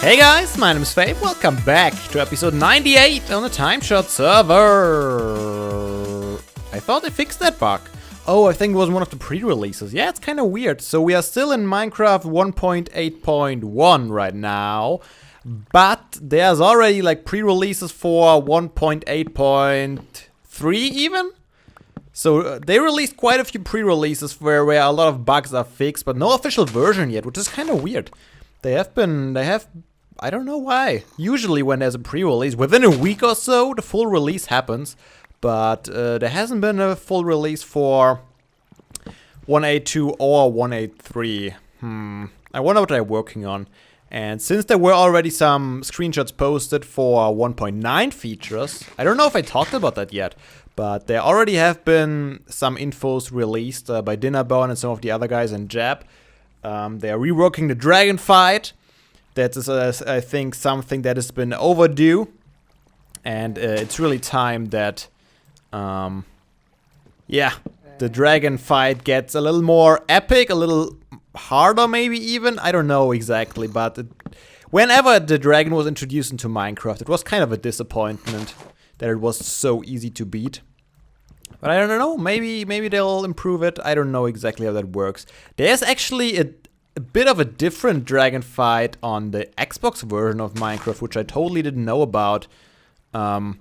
Hey guys, my name is Fabe. Welcome back to episode 98 on the TimeShot server. I thought they fixed that bug. Oh, I think it was one of the pre-releases. Yeah, it's kind of weird. So we are still in Minecraft 1.8.1 right now. But there's already like pre-releases for 1.8.3 even. So they released quite a few pre-releases where a lot of bugs are fixed, but no official version yet, which is kind of weird. They have, I don't know why. Usually when there's a pre-release, within a week or so, the full release happens. But there hasn't been a full release for 1.8.2 or 1.8.3. I wonder what they're working on. And since there were already some screenshots posted for 1.9 features, I don't know if I talked about that yet, but there already have been some infos released by Dinnerbone and some of the other guys in Jab. They are reworking the dragon fight. That is, I think, something that has been overdue. And it's really time that, the dragon fight gets a little more epic, a little harder maybe even. I don't know exactly, but whenever the dragon was introduced into Minecraft, it was kind of a disappointment that it was so easy to beat. But I don't know, maybe they'll improve it. I don't know exactly how that works. There's actually a bit of a different dragon fight on the Xbox version of Minecraft, which I totally didn't know about until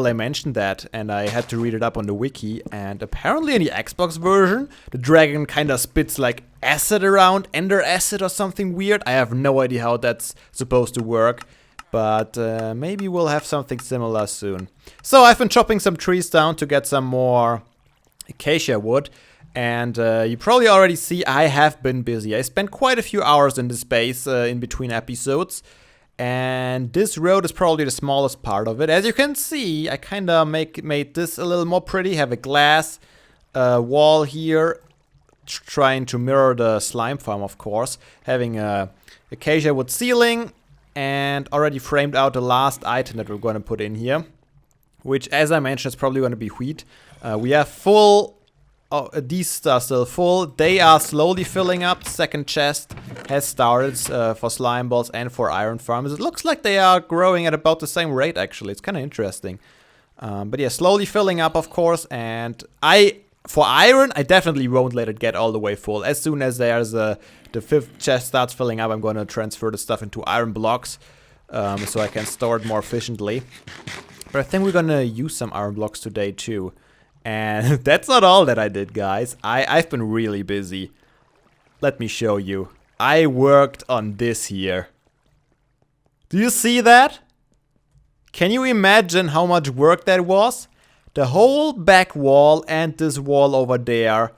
they mentioned that, and I had to read it up on the wiki. And apparently in the Xbox version, the dragon kind of spits like acid around, ender acid or something weird. I have no idea how that's supposed to work. But maybe we'll have something similar soon. So I've been chopping some trees down to get some more acacia wood. And you probably already see I have been busy. I spent quite a few hours in this base in between episodes. And this road is probably the smallest part of it. As you can see, I kind of made this a little more pretty. Have a glass wall here, trying to mirror the slime farm, of course. Having a acacia wood ceiling. And already framed out the last item that we're going to put in here, which, as I mentioned, is probably going to be wheat. We have full. Oh, these are still full. They are slowly filling up. Second chest has started for slime balls and for iron farms. It looks like they are growing at about the same rate, actually. It's kind of interesting. But yeah, slowly filling up, of course. And for iron, I definitely won't let it get all the way full. As soon as there's the fifth chest starts filling up, I'm going to transfer the stuff into iron blocks so I can store it more efficiently. But I think we're going to use some iron blocks today too. And that's not all that I did, guys. I've been really busy. Let me show you. I worked on this here. Do you see that? Can you imagine how much work that was? The whole back wall and this wall over there,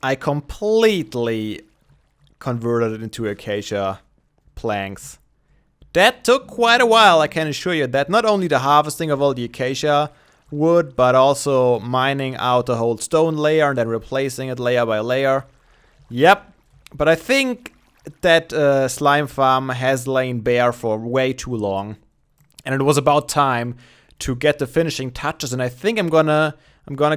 I completely converted it into acacia planks. That took quite a while, I can assure you that. Not only the harvesting of all the acacia wood, but also mining out the whole stone layer and then replacing it layer by layer. Yep, but I think that slime farm has lain bare for way too long. And it was about time to get the finishing touches, and I think I'm gonna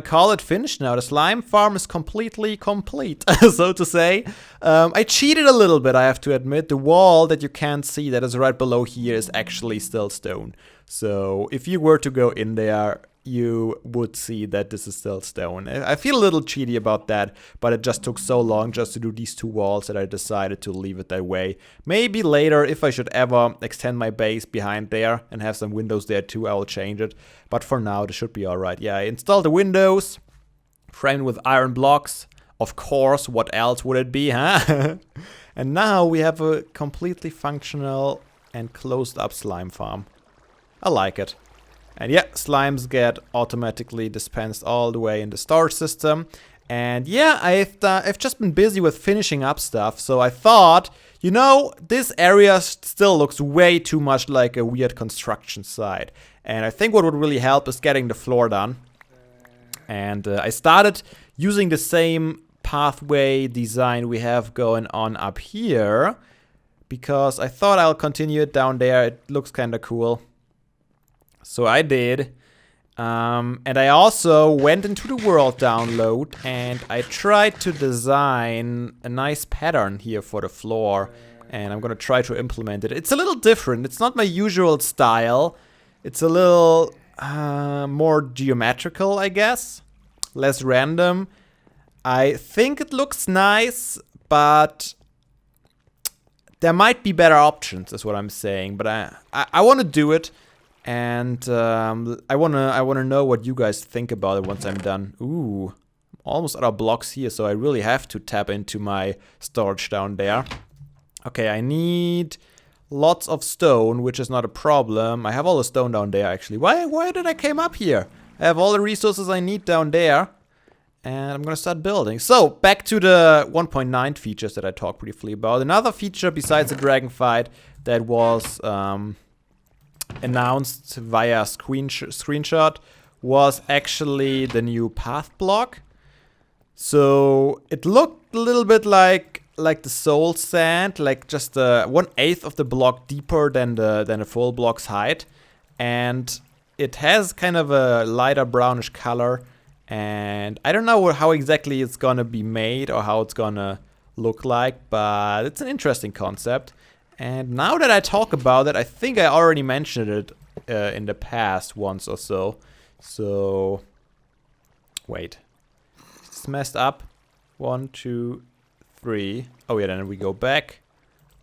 call it finished now. The slime farm is completely complete, so to say. I cheated a little bit, I have to admit. The wall that you can't see that is right below here is actually still stone. So if you were to go in there, you would see that this is still stone. I feel a little cheaty about that, but it just took so long just to do these two walls that I decided to leave it that way. Maybe later, if I should ever extend my base behind there and have some windows there too, I will change it. But for now, this should be alright. Yeah, I installed the windows, framed with iron blocks. Of course, what else would it be, huh? And now we have a completely functional and closed up slime farm. I like it. And yeah, slimes get automatically dispensed all the way in the storage system. And yeah, I've just been busy with finishing up stuff. So I thought, you know, this area still looks way too much like a weird construction site. And I think what would really help is getting the floor done. And I started using the same pathway design we have going on up here, because I thought I'll continue it down there. It looks kind of cool. So I did. And I also went into the world download and I tried to design a nice pattern here for the floor. and I'm gonna try to implement it. It's a little different. It's not my usual style. It's a little more geometrical, I guess. Less random. I think it looks nice, but there might be better options, is what I'm saying. But I want to do it, and I wanna know what you guys think about it once I'm done. Ooh, I'm almost out of blocks here, so I really have to tap into my storage down there. Okay, I need lots of stone, which is not a problem. I have all the stone down there, actually. Why did I came up here? I have all the resources I need down there. And I'm gonna start building. So, back to the 1.9 features that I talked briefly about. Another feature besides the dragon fight that was announced via screenshot was actually the new path block. So, it looked a little bit like the soul sand, like just 1/8 of the block deeper than the full block's height. And it has kind of a lighter brownish color. And I don't know how exactly it's gonna be made or how it's gonna look like, but it's an interesting concept. And now that I talk about it, I think I already mentioned it in the past once or so. So, wait. It's messed up. 1, 2, 3. Oh yeah, then we go back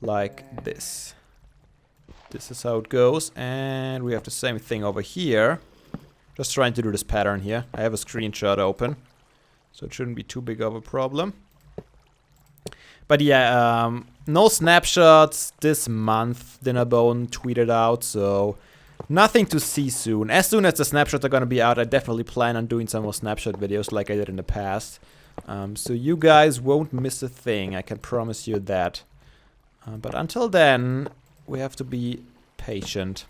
like this. This is how it goes. And we have the same thing over here. Just trying to do this pattern here. I have a screenshot open, so it shouldn't be too big of a problem. But yeah, no snapshots this month, Dinnerbone tweeted out, so nothing to see soon. As soon as the snapshots are gonna be out, I definitely plan on doing some more snapshot videos like I did in the past. So you guys won't miss a thing, I can promise you that. But until then, we have to be patient.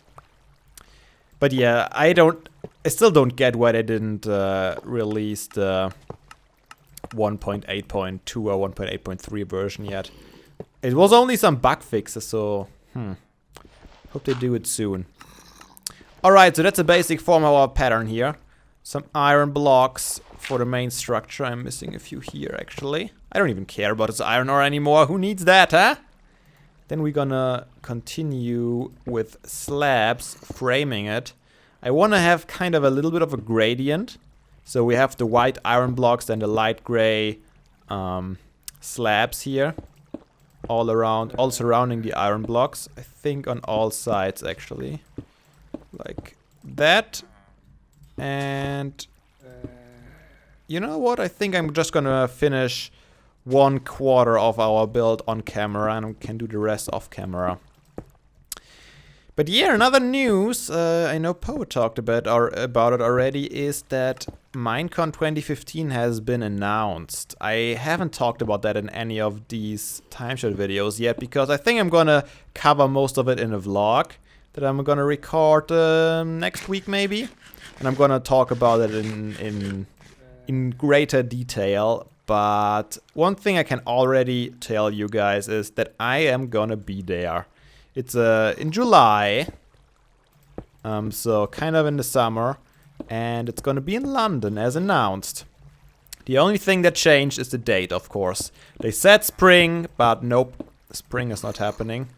But yeah, I still don't get why they didn't release the 1.8.2 or 1.8.3 version yet. It was only some bug fixes, so hope they do it soon. Alright, so that's a basic form of our pattern here. Some iron blocks for the main structure. I'm missing a few here, actually. I don't even care about this iron ore anymore. Who needs that, huh? Then we're gonna continue with slabs, framing it. I want to have kind of a little bit of a gradient. So we have the white iron blocks and the light gray slabs here. All around, all surrounding the iron blocks. I think on all sides, actually. Like that. And you know what? I think I'm just gonna finish 1/4 of our build on camera, and we can do the rest off camera. But yeah, another news, I know Poe talked about it already, is that Minecon 2015 has been announced. I haven't talked about that in any of these TimeShot videos yet, because I think I'm gonna cover most of it in a vlog that I'm gonna record next week maybe. And I'm gonna talk about it in greater detail. But one thing I can already tell you guys is that I am gonna be there. It's in July, so kind of in the summer, and it's gonna be in London as announced. The only thing that changed is the date, of course. They said spring, but nope, spring is not happening.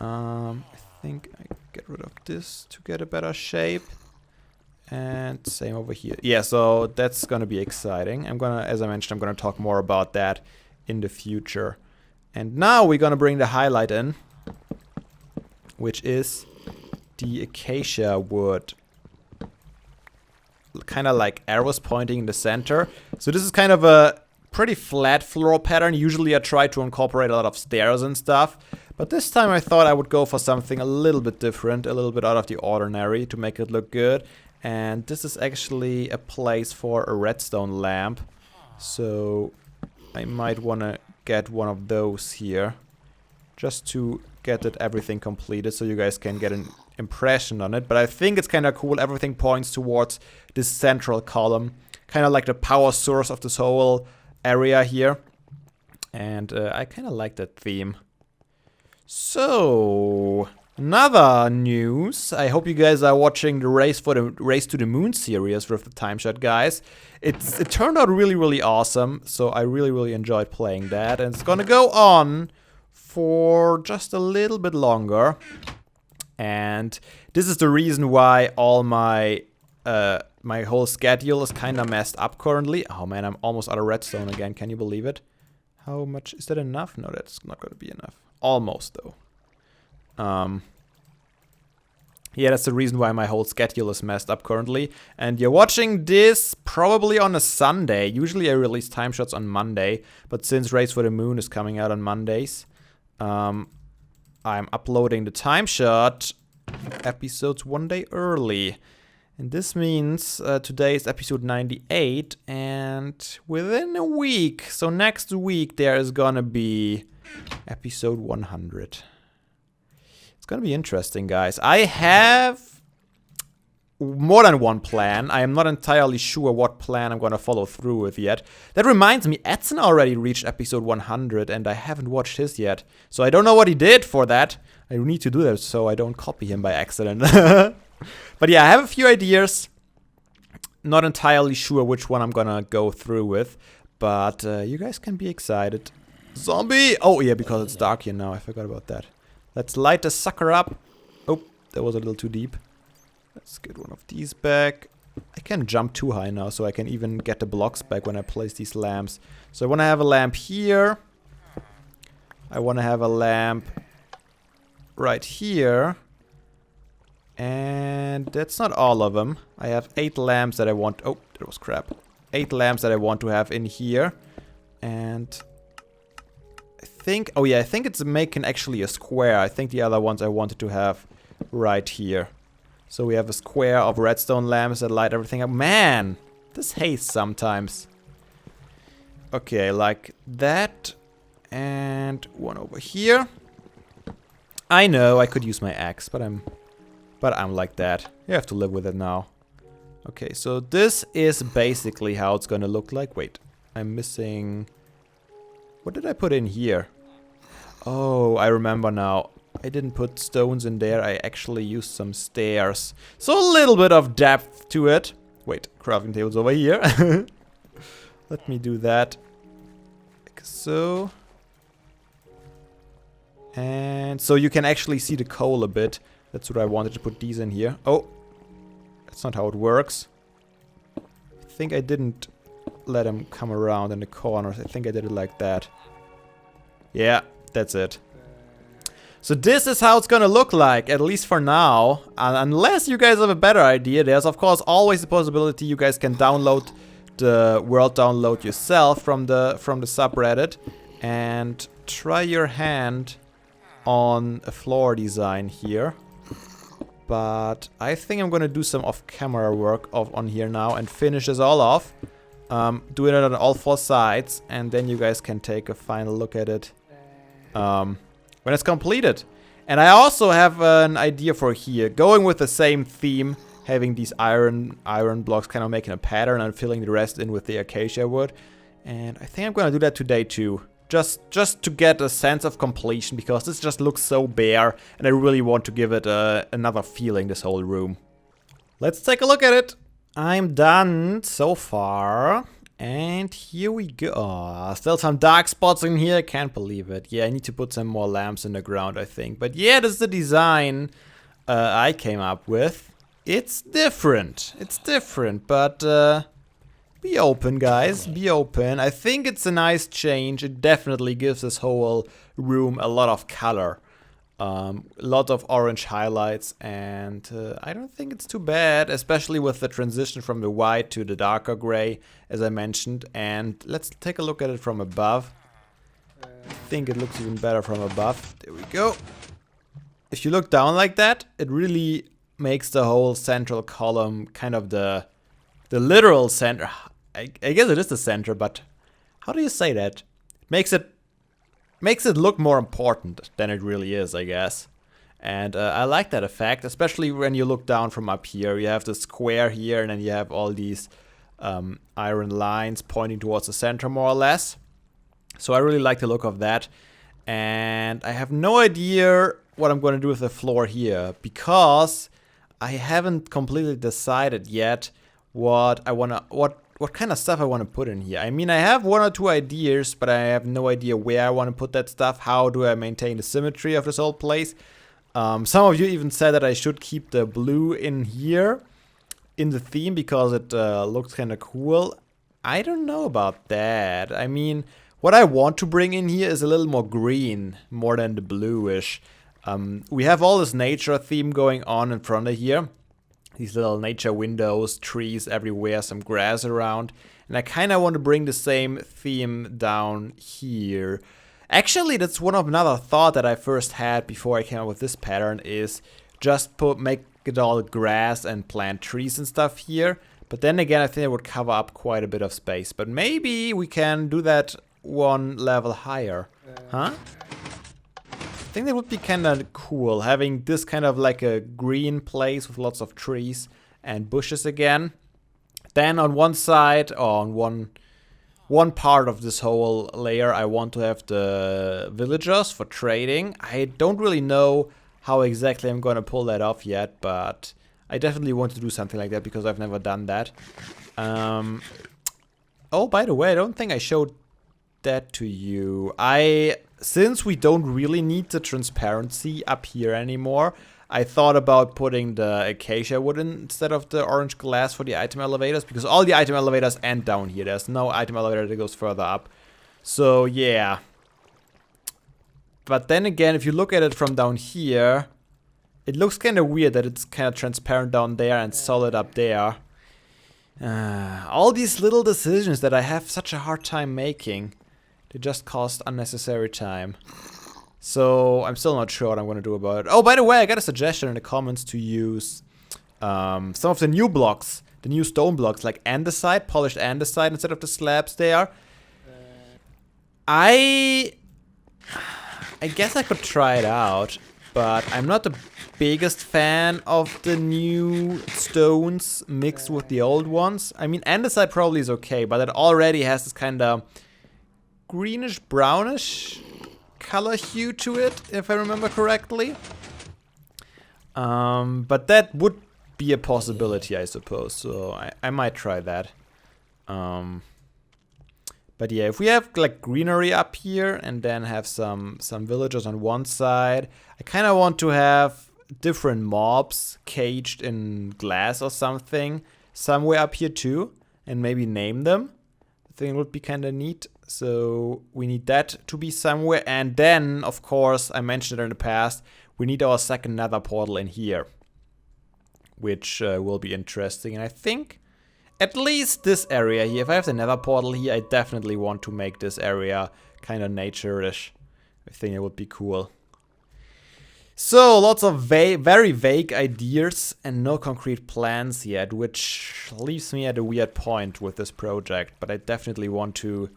I think I get rid of this to get a better shape. And same over here. Yeah, so that's gonna be exciting. As I mentioned, I'm gonna talk more about that in the future. And now we're gonna bring the highlight in, which is the acacia wood. Kind of like arrows pointing in the center. So this is kind of a pretty flat floor pattern. Usually I try to incorporate a lot of stairs and stuff. But this time I thought I would go for something a little bit different, a little bit out of the ordinary to make it look good. And this is actually a place for a redstone lamp. So I might want to get one of those here. Just to get everything completed so you guys can get an impression on it. But I think it's kind of cool. Everything points towards this central column. Kind of like the power source of this whole area here. And I kind of like that theme. So, another news. I hope you guys are watching the Race to the Moon series with the TimeShot guys. It turned out really, really awesome. So I really, really enjoyed playing that. And it's gonna go on for just a little bit longer. And this is the reason why all my my whole schedule is kind of messed up currently. Oh man, I'm almost out of redstone again. Can you believe it? How much is that enough? No, that's not going to be enough. Almost though. Yeah, that's the reason why my whole schedule is messed up currently. And you're watching this probably on a Sunday. Usually I release time shots on Monday, but since Race for the Moon is coming out on Mondays, I'm uploading the time shot episodes one day early. And this means today is episode 98, and within a week, so next week, there is gonna be episode 100. It's gonna be interesting, guys. I have more than one plan. I am not entirely sure what plan I'm gonna follow through with yet. That reminds me, Edson already reached episode 100, and I haven't watched his yet. So I don't know what he did for that. I need to do that so I don't copy him by accident. But yeah, I have a few ideas. Not entirely sure which one I'm gonna go through with. But you guys can be excited. Zombie! Oh yeah, because it's dark here now. I forgot about that. Let's light the sucker up. Oh, that was a little too deep. Let's get one of these back. I can't jump too high now, so I can even get the blocks back when I place these lamps. So I want to have a lamp here. I want to have a lamp right here. And that's not all of them. I have 8 lamps that I want. Oh, that was crap. 8 lamps that I want to have in here. And I think, oh yeah, I think it's making actually a square. I think the other ones I wanted to have right here. So we have a square of redstone lamps that light everything up. Man, this haze sometimes. Okay, like that. And one over here. I know I could use my axe, but I'm like that. You have to live with it now. Okay, so this is basically how it's gonna look like. Wait, I'm missing... What did I put in here? Oh, I remember now. I didn't put stones in there. I actually used some stairs. So a little bit of depth to it. Wait, crafting table's over here. Let me do that. Like so. And so you can actually see the coal a bit. That's what I wanted to put these in here. Oh, that's not how it works. I think I didn't let him come around in the corners. I think I did it like that. Yeah, that's it. So this is how it's gonna look like, at least for now. Unless you guys have a better idea, there's of course always the possibility you guys can download the world download yourself from the subreddit and try your hand on a floor design here. But I think I'm gonna do some off-camera work on here now and finish this all off. Doing it on all 4 sides, and then you guys can take a final look at it when it's completed. And I also have an idea for here, going with the same theme, having these iron blocks, kind of making a pattern and filling the rest in with the acacia wood. And I think I'm gonna do that today too. Just to get a sense of completion, because this just looks so bare, and I really want to give it another feeling, this whole room. Let's take a look at it. I'm done so far, and here we go. Oh, still some dark spots in here, I can't believe it. Yeah, I need to put some more lamps in the ground, I think. But yeah, this is the design I came up with. It's different, but... be open, guys. Be open. I think it's a nice change. It definitely gives this whole room a lot of color. A lot of orange highlights. And I don't think it's too bad. Especially with the transition from the white to the darker gray, as I mentioned. And let's take a look at it from above. I think it looks even better from above. There we go. If you look down like that, it really makes the whole central column kind of the literal center. I guess it is the center, but how do you say that? Makes it look more important than it really is, I guess. And I like that effect, especially when you look down from up here. You have the square here, and then you have all these iron lines pointing towards the center, more or less. So I really like the look of that. And I have no idea what I'm going to do with the floor here, because I haven't completely decided yet what what kind of stuff I want to put in here. I mean, I have 1 or 2 ideas, but I have no idea where I want to put that stuff. How do I maintain the symmetry of this whole place? Some of you even said that I should keep the blue in here in the theme because it looks kind of cool. I don't know about that. I mean, what I want to bring in here is a little more green, more than the bluish. We have all this nature theme going on in front of here. These little nature windows, trees everywhere, some grass around. And I kind of want to bring the same theme down here. Actually, that's another thought that I first had before I came up with this pattern is just make it all grass and plant trees and stuff here. But then again, I think it would cover up quite a bit of space. But maybe we can do that 1 level higher. Huh? I think that would be kind of cool, having this kind of like a green place with lots of trees and bushes again. Then on one side, or on one part of this whole layer, I want to have the villagers for trading. I don't really know how exactly I'm going to pull that off yet, but I definitely want to do something like that because I've never done that. Oh, by the way, I don't think I showed that to you. Since we don't really need the transparency up here anymore, I thought about putting the acacia wood instead of the orange glass for the item elevators, because all the item elevators end down here. There's no item elevator that goes further up. So yeah. But then again, if you look at it from down here, it looks kind of weird that it's kind of transparent down there and solid up there. All these little decisions that I have such a hard time making. They just cost unnecessary time. So I'm still not sure what I'm going to do about it. Oh, by the way, I got a suggestion in the comments to use some of the new blocks, the new stone blocks, like andesite, polished andesite instead of the slabs there. I guess I could try it out, but I'm not the biggest fan of the new stones mixed with the old ones. I mean, andesite probably is okay, but it already has this kind of greenish brownish color hue to it, if I remember correctly. But that would be a possibility, I suppose, so I might try that. But yeah, if we have like greenery up here and then have some villagers on one side, I kind of want to have different mobs caged in glass or something somewhere up here too, and maybe name them. I think it would be kind of neat. So we need that to be somewhere. And then, of course, I mentioned it in the past, we need our second nether portal in here, which will be interesting. And I think at least this area here, if I have the nether portal here, I definitely want to make this area kind of nature-ish. I think it would be cool. So, lots of very vague ideas and no concrete plans yet, which leaves me at a weird point with this project. But I definitely want to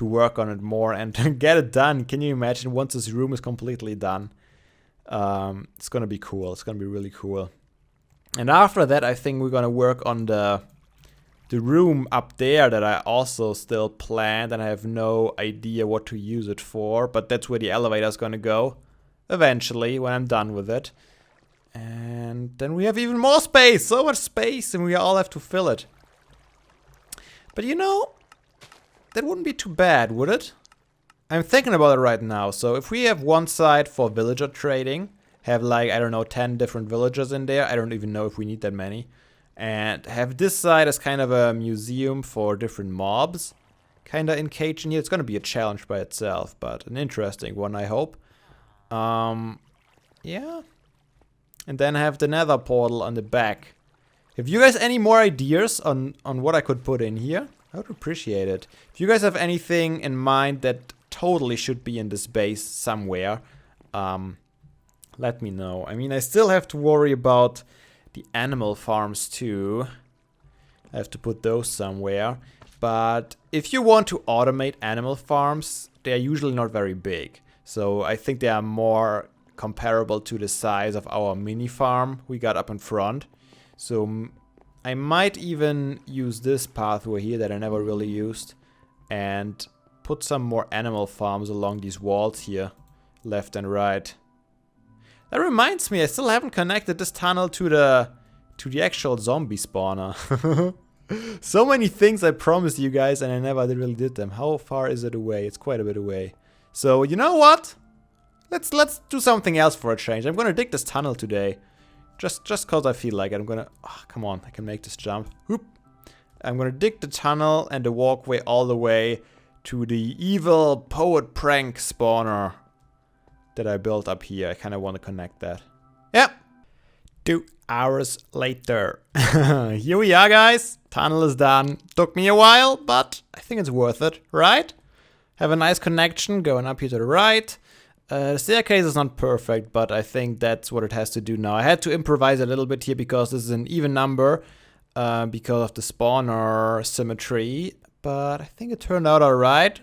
work on it more and get it done. Can you imagine once this room is completely done? It's gonna be cool. It's gonna be really cool. And after that, I think we're gonna work on the room up there that I also still planned, and I have no idea what to use it for. But that's where the elevator is gonna go eventually when I'm done with it. And then we have even more space, so much space, and we all have to fill it. But you know, that wouldn't be too bad, would it? I'm thinking about it right now. So if we have one side for villager trading, have like, I don't know, 10 different villagers in there. I don't even know if we need that many. And have this side as kind of a museum for different mobs. Kind of encaged in here. It's going to be a challenge by itself, but an interesting one, I hope. Yeah. And then have the nether portal on the back. Have you guys any more ideas on what I could put in here? I would appreciate it. If you guys have anything in mind that totally should be in this base somewhere, let me know. I mean, I still have to worry about the animal farms too. I have to put those somewhere. But if you want to automate animal farms, they're usually not very big. So I think they are more comparable to the size of our mini farm we got up in front. So I might even use this pathway here that I never really used and put some more animal farms along these walls here, left and right. That reminds me, I still haven't connected this tunnel to the actual zombie spawner. So many things I promised you guys and I never really did them. How far is it away? It's quite a bit away. So, you know what? Let's do something else for a change. I'm gonna dig this tunnel today. Just cause I feel like it. I'm gonna... Oh, come on, I can make this jump. Whoop. I'm gonna dig the tunnel and the walkway all the way to the evil poet prank spawner that I built up here. I kind of want to connect that. Yep. 2 hours later. Here we are, guys. Tunnel is done. Took me a while, but I think it's worth it, right? Have a nice connection going up here to the right. The staircase is not perfect, but I think that's what it has to do now. I had to improvise a little bit here because this is an even number because of the spawner symmetry. But I think it turned out alright.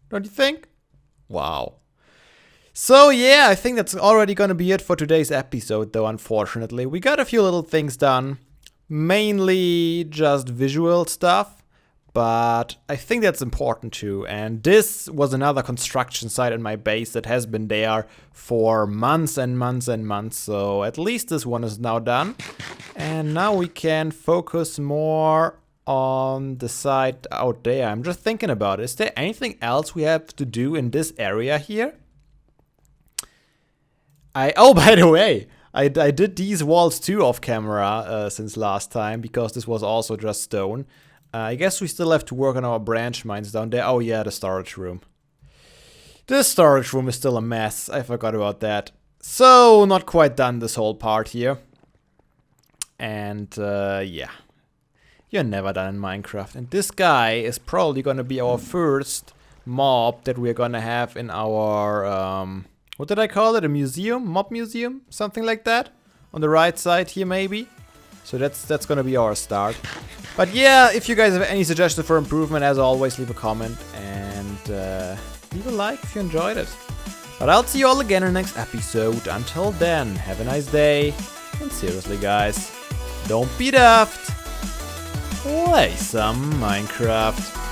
Don't you think? Wow. So yeah, I think that's already gonna be it for today's episode though, unfortunately. We got a few little things done. Mainly just visual stuff. But I think that's important too. And this was another construction site in my base that has been there for months and months and months. So at least this one is now done. And now we can focus more on the side out there. I'm just thinking about it. Is there anything else we have to do in this area here? Oh, by the way, I did these walls too off camera since last time because this was also just stone. I guess we still have to work on our branch mines down there. Oh yeah, the storage room. This storage room is still a mess. I forgot about that. So, not quite done this whole part here. And yeah. You're never done in Minecraft. And this guy is probably gonna be our first mob that we're gonna have in our, what did I call it? A museum? Mob museum? Something like that? On the right side here maybe? So that's gonna be our start. But yeah, if you guys have any suggestions for improvement, as always, leave a comment and leave a like if you enjoyed it. But I'll see you all again in the next episode. Until then, have a nice day. And seriously guys, don't be daft. Play some Minecraft.